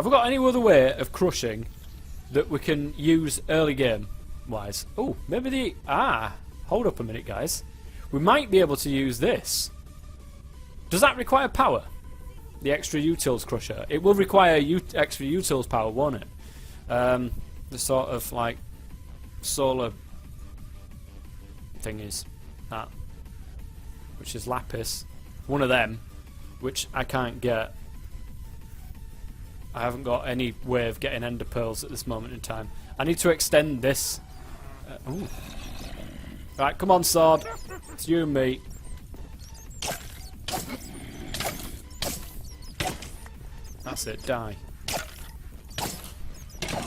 Have we got any other way of crushing that we can use early game wise? Oh, maybe the... hold up a minute, guys. We might be able to use this. Does that require power? The extra utils crusher. It will require extra utils power, won't it? The sort of like solar thing is that, which is lapis. One of them, which I can't get. I haven't got any way of getting ender pearls at this moment in time. I need to extend this. Ooh. Right, come on, sword. It's you and me. That's it, die.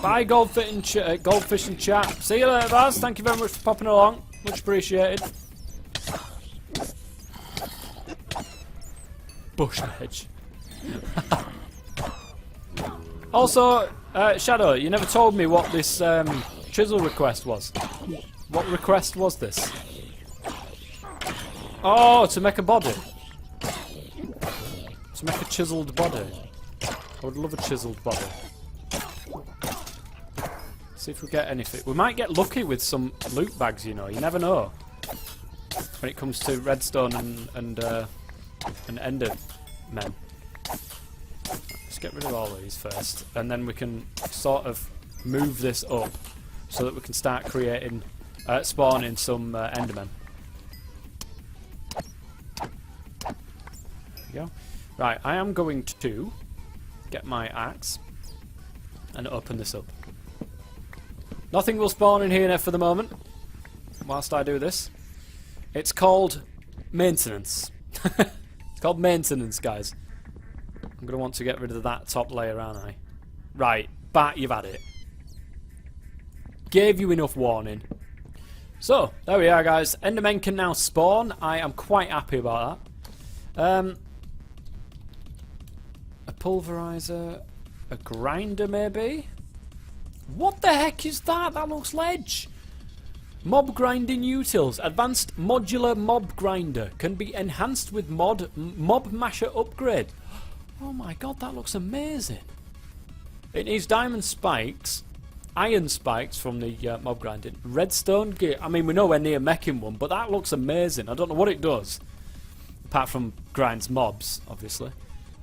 Bye, goldfish and chat. See you later, Baz. Thank you very much for popping along. Much appreciated. Bush edge. Also, Shadow, you never told me what this chisel request was. What request was this? Oh, to make a body. To make a chiseled body. I would love a chiseled body. See if we get anything. We might get lucky with some loot bags, you know. You never know. When it comes to redstone and ender men. Let's get rid of all these first, and then we can sort of move this up so that we can start creating, spawning some endermen. There we go. Right, I am going to get my axe and open this up. Nothing will spawn in here for the moment whilst I do this. It's called maintenance. It's called maintenance, guys. I'm going to want to get rid of that top layer, aren't I? Right, but you've had it. Gave you enough warning. So, there we are, guys. Endermen can now spawn. I am quite happy about that. A pulverizer, a grinder maybe? What the heck is that? That looks ledge. Mob grinding utils. Advanced modular mob grinder. Can be enhanced with mob masher upgrade. Oh my god, that looks amazing. It needs diamond spikes, iron spikes from the mob grinding, redstone gear. I mean, we're nowhere near making one, but that looks amazing. I don't know what it does, apart from grinds mobs, obviously.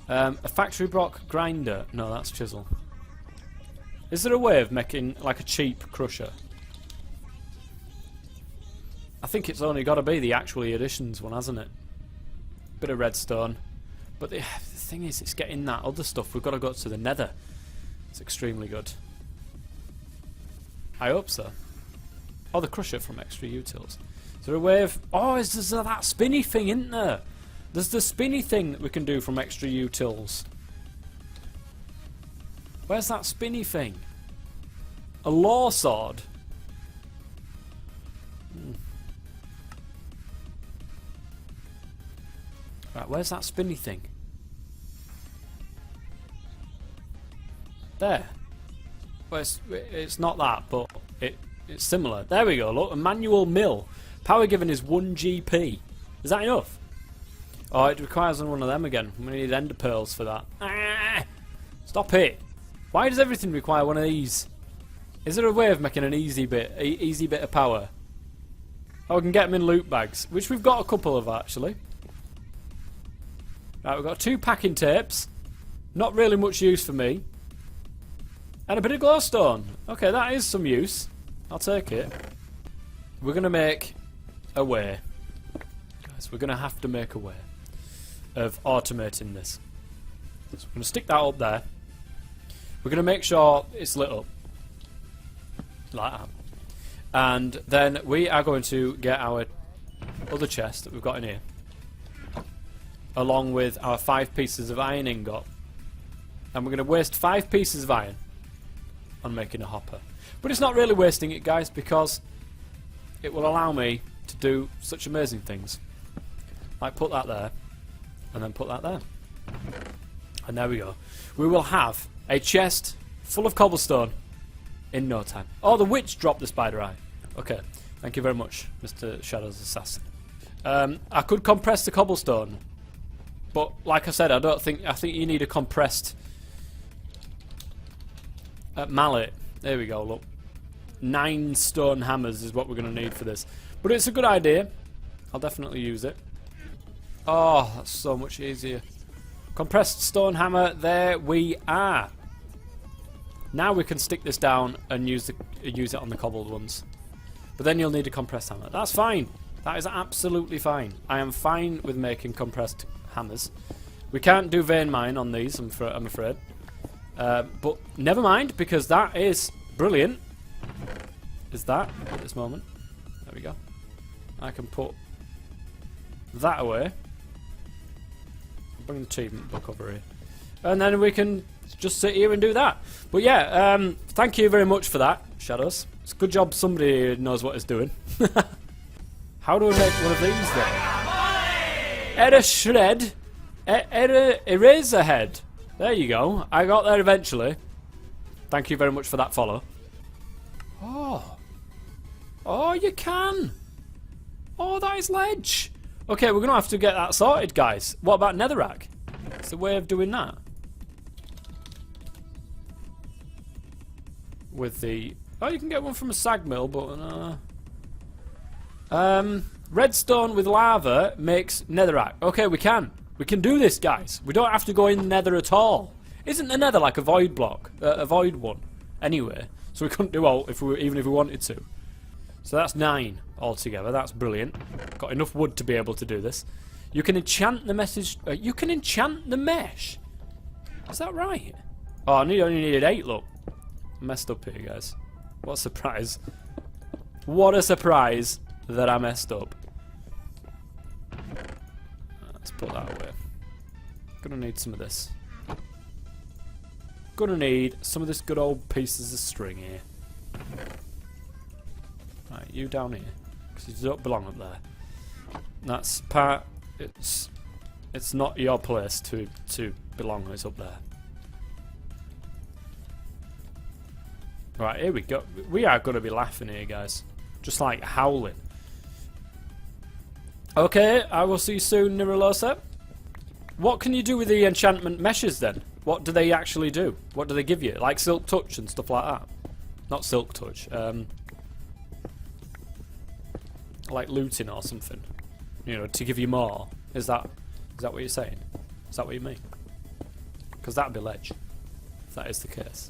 A factory block grinder. No, that's chisel. Is there a way of making like a cheap crusher? I think it's only got to be the actually editions one, hasn't it? Bit of redstone. But the thing is, it's getting that other stuff. We've got to go to the nether. It's extremely good. I hope so. Oh, the crusher from extra utils. Is there a way of... Oh, is there that spinny thing, isn't there? There's the spinny thing that we can do from extra utils. Where's that spinny thing? A law sword? Right, where's that spinny thing? There. Well, it's not that, but it's similar. There we go, look, a manual mill. Power given is 1 GP. Is that enough? Oh, it requires one of them again. We need ender pearls for that. Ah! Stop it! Why does everything require one of these? Is there a way of making an easy bit of power? Oh, we can get them in loot bags, which we've got a couple of actually. Right, we've got 2 packing tapes. Not really much use for me. And a bit of glowstone. Okay, that is some use. I'll take it. We're going to make a way. Guys, we're going to have to make a way of automating this. So we're going to stick that up there. We're going to make sure it's lit up. Like that. And then we are going to get our other chest that we've got in here. Along with our 5 pieces of iron ingot. And we're going to waste 5 pieces of iron on making a hopper. But it's not really wasting it, guys, because it will allow me to do such amazing things. Like put that there, and then put that there. And there we go. We will have a chest full of cobblestone in no time. Oh, the witch dropped the spider eye. Okay, thank you very much, Mr. Shadow's Assassin. I could compress the cobblestone, but like I said, I think you need a compressed mallet. There we go, look. 9 stone hammers is what we're going to need for this. But it's a good idea. I'll definitely use it. Oh, that's so much easier. Compressed stone hammer, there we are. Now we can stick this down and use it on the cobbled ones. But then you'll need a compressed hammer. That's fine. That is absolutely fine. I am fine with making compressed hammers. We can't do vein mine on these, I'm afraid. But never mind, because that is brilliant. Is that at this moment? There we go. I can put that away. Bring the achievement book over here, and then we can just sit here and do that. But yeah, thank you very much for that, Shadows. It's a good job somebody knows what it's doing. How do I make one of these then? Error shred, error eraser head. There you go. I got there eventually. Thank you very much for that follow. Oh, you can. Oh, that is ledge. Okay, we're going to have to get that sorted, guys. What about netherrack? It's the way of doing that. With the... Oh, you can get one from a sag mill, but... redstone with lava makes netherrack. Okay, we can. We can do this, guys. We don't have to go in the nether at all. Isn't the nether like a void block? A void one. Anyway. So we couldn't do all, even if we wanted to. So that's 9 altogether. That's brilliant. Got enough wood to be able to do this. You can enchant the message. You can enchant the mesh. Is that right? Oh, I only needed 8. Look, I messed up here, guys. What a surprise! What a surprise that I messed up. Let's put that away. Gonna need some of this. Gonna need some of this good old pieces of string here. Right, you down here, because you don't belong up there. That's part. It's not your place to belong. It's up there. Right, here we go. We are going to be laughing here, guys. Just like howling. Okay, I will see you soon, Nirolosa. What can you do with the enchantment meshes then? What do they actually do? What do they give you? Like silk touch and stuff like that? Not silk touch. Like looting or something, you know, to give you more. Is that what you're saying? Is that what you mean? Because that'd be ledge, if that is the case.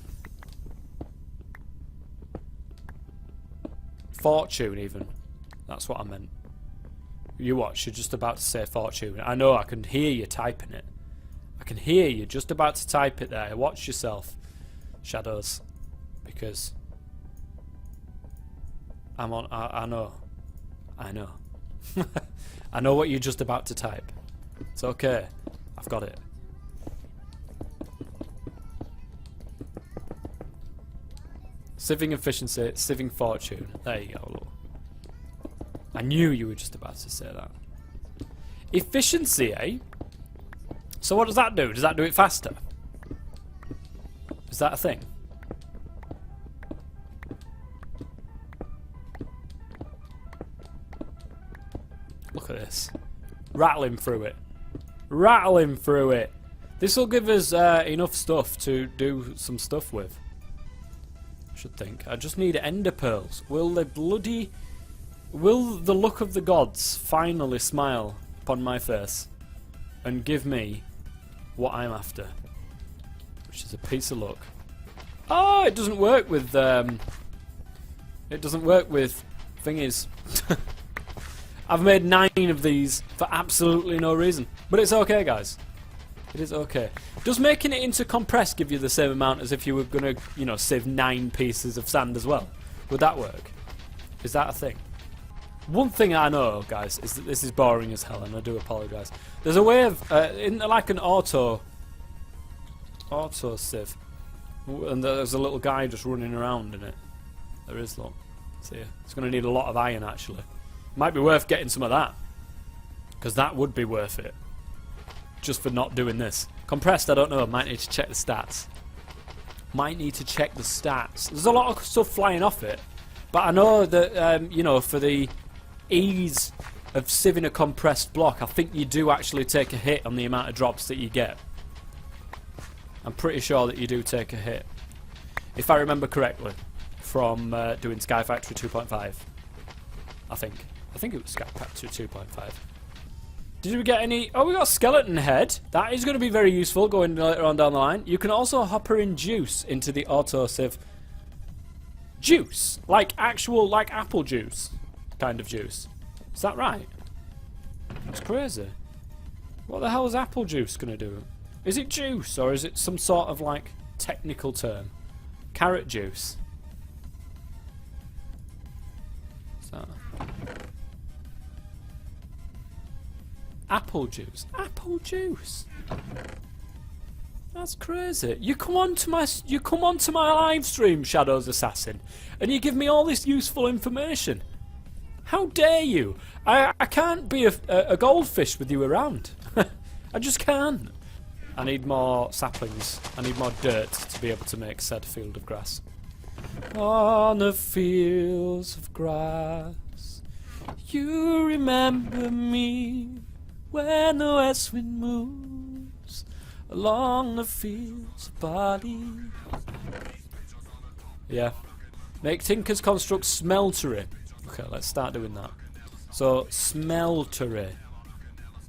Fortune, even. That's what I meant. You watch, you're just about to say fortune. I know, I can hear you typing it. I can hear you just about to type it there. Watch yourself, Shadows, because I'm on. I know. I know. I know what you're just about to type. It's okay. I've got it. Sieving efficiency, sieving fortune. There you go. Look. I knew you were just about to say that. Efficiency, eh? So what does that do? Does that do it faster? Is that a thing? Look at this. Rattling through it. Rattling through it. This will give us enough stuff to do some stuff with. I should think. I just need ender pearls. Will the look of the gods finally smile upon my face and give me what I'm after? Which is a piece of luck. Oh, it doesn't work with thingies. I've made 9 of these for absolutely no reason. But it's okay, guys. It is okay. Does making it into compressed give you the same amount as if you were going to, you know, sieve 9 pieces of sand as well? Would that work? Is that a thing? One thing I know, guys, is that this is boring as hell, and I do apologise. There's a way of, in like an auto sieve, and there's a little guy just running around in it. There is, look. See, it's going to need a lot of iron, actually. Might be worth getting some of that, because that would be worth it, just for not doing this. Compressed, I don't know. Might need to check the stats. Might need to check the stats. There's a lot of stuff flying off it, but I know that you know, for the ease of sieving a compressed block, I think you do actually take a hit on the amount of drops that you get. I'm pretty sure that you do take a hit. if I remember correctly, from doing Sky Factory 2.5. I think it was Sky Factory 2.5. Did we get any? Oh, we got a skeleton head. That is going to be very useful going later on down the line. You can also hopper in juice into the autosave. Juice? Like actual, like apple juice kind of juice. Is that right? That's crazy. What the hell is apple juice going to do? Is it juice or is it some sort of like technical term? Carrot juice. So. Apple juice. Apple juice. That's crazy. You come onto my live stream, Shadows Assassin, and you give me all this useful information. How dare you? I can't be a goldfish with you around. I just can't. I need more saplings. I need more dirt to be able to make said field of grass. On the fields of grass, you remember me. When the west wind moves along the fields of barley. Yeah. Make tinkers construct smeltery. Okay, let's start doing that. So, smeltery.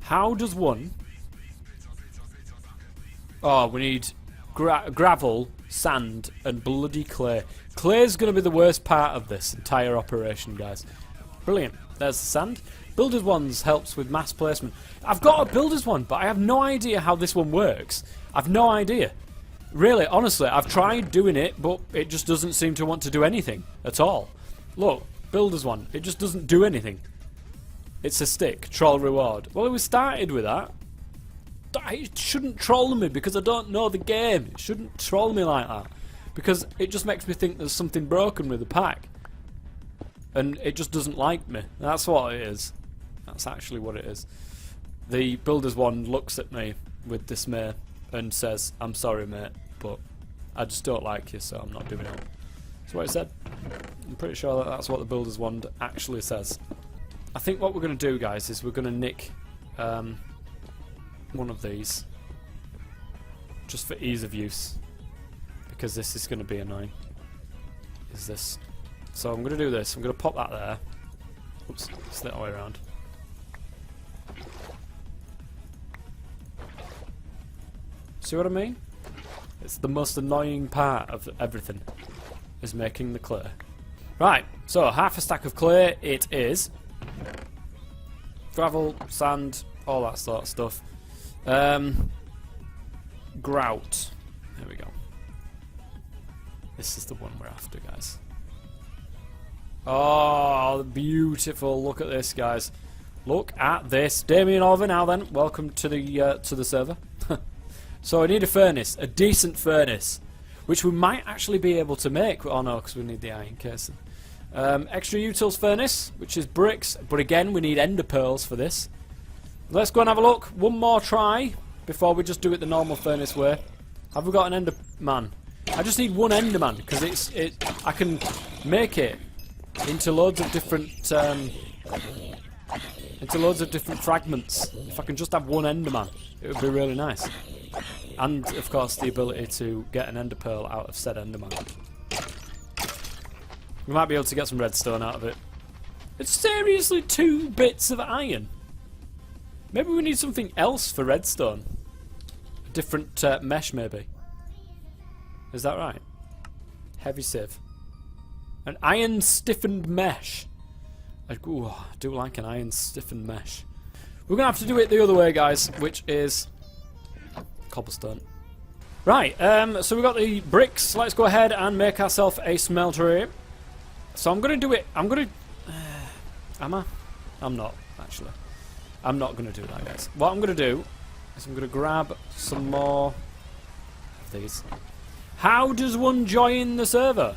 How does one... Oh, we need gravel, sand, and bloody clay. Clay is going to be the worst part of this entire operation, guys. Brilliant. There's the sand. Builder's Ones helps with mass placement. I've got a Builder's One, but I have no idea how this one works. I've no idea. Really, honestly, I've tried doing it, but it just doesn't seem to want to do anything at all. Look, Builder's One. It just doesn't do anything. It's a stick. Troll reward. Well, we started with that. It shouldn't troll me because I don't know the game. It shouldn't troll me like that. Because it just makes me think there's something broken with the pack. And it just doesn't like me. That's what it is. That's actually what it is. The Builder's One looks at me with dismay and says, I'm sorry mate, but I just don't like you, so I'm not doing it. That's what it said. I'm pretty sure that that's what the Builder's Wand actually says. I think what we're going to do, guys, is we're going to nick one of these just for ease of use, because this is going to be annoying. Is this? So I'm going to do this. I'm going to pop that there. Oops, it's the other way around. See what I mean? It's the most annoying part of everything, is making the clay. Right, so half a stack of clay it is. Gravel, sand, all that sort of stuff. Grout. There we go. This is the one we're after, guys. Oh, beautiful. Look at this, guys. Look at this. Damien Oliver, now then, welcome to the server. So I need a furnace, a decent furnace, which we might actually be able to make. Oh no, because we need the iron casing. Extra utils furnace, which is bricks, but again we need ender pearls for this. Let's go and have a look. One more try before we just do it the normal furnace way. Have we got an ender man? I just need one ender man because I can make it into loads of different fragments. If I can just have one enderman, it would be really nice. And of course the ability to get an ender pearl out of said enderman. We might be able to get some redstone out of it. It's seriously 2 bits of iron. Maybe we need something else for redstone. A different mesh maybe. Is that right? Heavy sieve. An iron stiffened mesh. I do like an iron stiffened mesh. We're going to have to do it the other way, guys, which is cobblestone. Right, so we've got the bricks. Let's go ahead and make ourselves a smelter here. So I'm going to do it. I'm going to... am I? I'm not, actually. I'm not going to do that, guys. What I'm going to do is I'm going to grab some more of these. How does one join the server?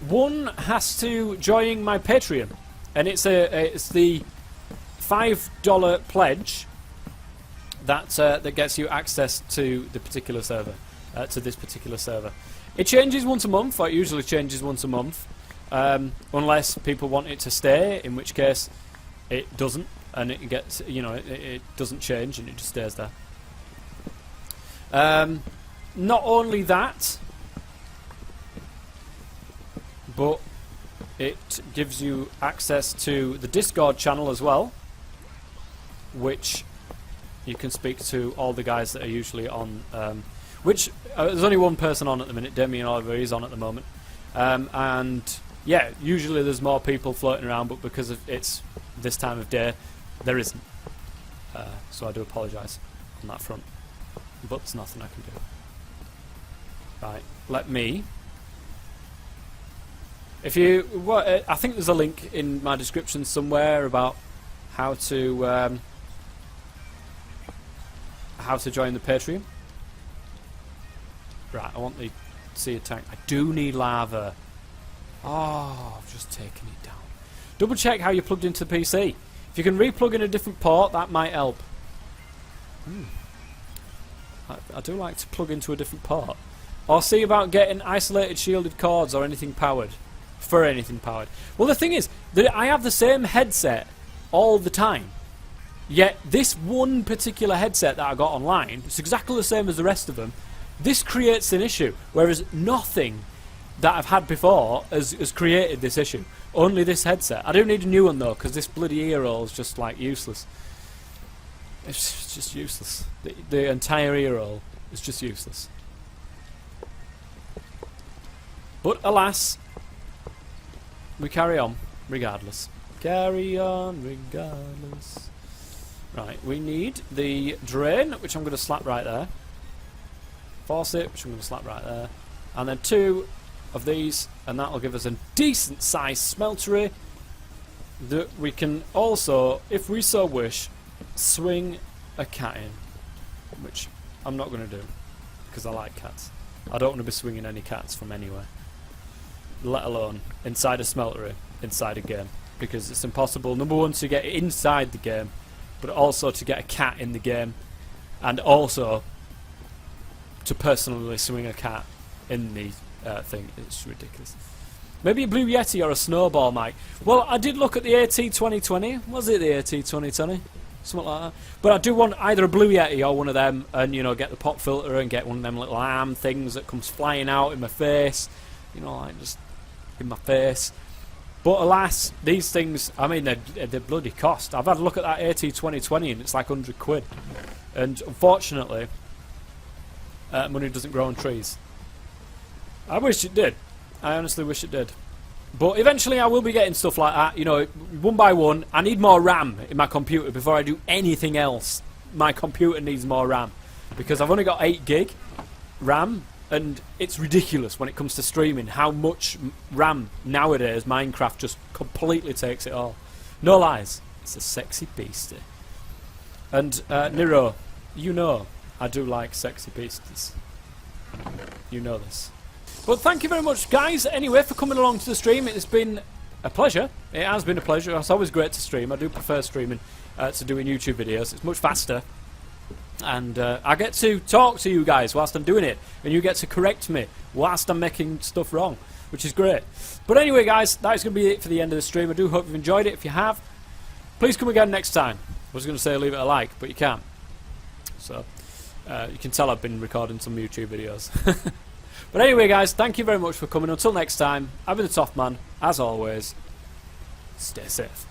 One has to join my Patreon, and it's the $5 pledge that gets you access to the particular server, to this particular server. It changes once a month, or it usually changes once a month, unless people want it to stay, in which case it doesn't, and it gets, you know, it doesn't change and it just stays there. Not only that, but it gives you access to the Discord channel as well, which you can speak to all the guys that are usually on, which there's only one person on at the minute. Damien Oliver is on at the moment, and yeah, usually there's more people floating around, but because it's this time of day, there isn't. So I do apologise on that front, but there's nothing I can do. Right, let me. If you, I think there's a link in my description somewhere about how to join the Patreon. Right, I want the sea tank. I do need lava. Oh, I've just taken it down. Double check how you're plugged into the PC. If you can re-plug in a different port, that might help. I do like to plug into a different port. Or see about getting isolated shielded cords or anything powered. For anything powered. Well, the thing is that I have the same headset all the time. Yet this one particular headset that I got online, it's exactly the same as the rest of them. This creates an issue, whereas nothing that I've had before has created this issue. Only this headset. I do need a new one though, because this bloody ear roll is just like useless. It's just useless. The entire ear roll is just useless. But alas, we carry on regardless. Carry on regardless. Right, we need the drain, which I'm going to slap right there. Faucet, which I'm going to slap right there. And then 2 of these, and that will give us a decent sized smeltery that we can also, if we so wish, swing a cat in. Which I'm not going to do, because I like cats. I don't want to be swinging any cats from anywhere. Let alone inside a smeltery, inside a game. Because it's impossible, number one, to get inside the game, but also to get a cat in the game, and also to personally swing a cat in the thing. It's ridiculous. Maybe a Blue Yeti or a Snowball, Mike. Well, I did look at the AT 2020. Was it the AT 2020? Something like that. But I do want either a Blue Yeti or one of them, and, you know, get the pop filter and get one of them little arm things that comes flying out in my face. You know, like just in my face. But alas, these things, I mean, they're bloody cost. I've had a look at that AT 2020 and it's like 100 quid. And unfortunately, money doesn't grow on trees. I wish it did. I honestly wish it did. But eventually I will be getting stuff like that, you know, one by one. I need more RAM in my computer before I do anything else. My computer needs more RAM. Because I've only got 8 gig RAM. And it's ridiculous when it comes to streaming how much RAM nowadays Minecraft just completely takes it all. No lies, it's a sexy beastie. And Nero, you know I do like sexy beasties. You know this. But thank you very much, guys, anyway, for coming along to the stream. It's been a pleasure. It has been a pleasure. It's always great to stream. I do prefer streaming to doing YouTube videos. It's much faster. And I get to talk to you guys whilst I'm doing it, and you get to correct me whilst I'm making stuff wrong, which is great. But anyway, guys, that's going to be it for the end of the stream. I do hope you've enjoyed it. If you have, please come again next time. I was going to say leave it a like, but you can't. So you can tell I've been recording some YouTube videos. But anyway, guys, thank you very much for coming. Until next time, I've been the TOFF man. As always, stay safe.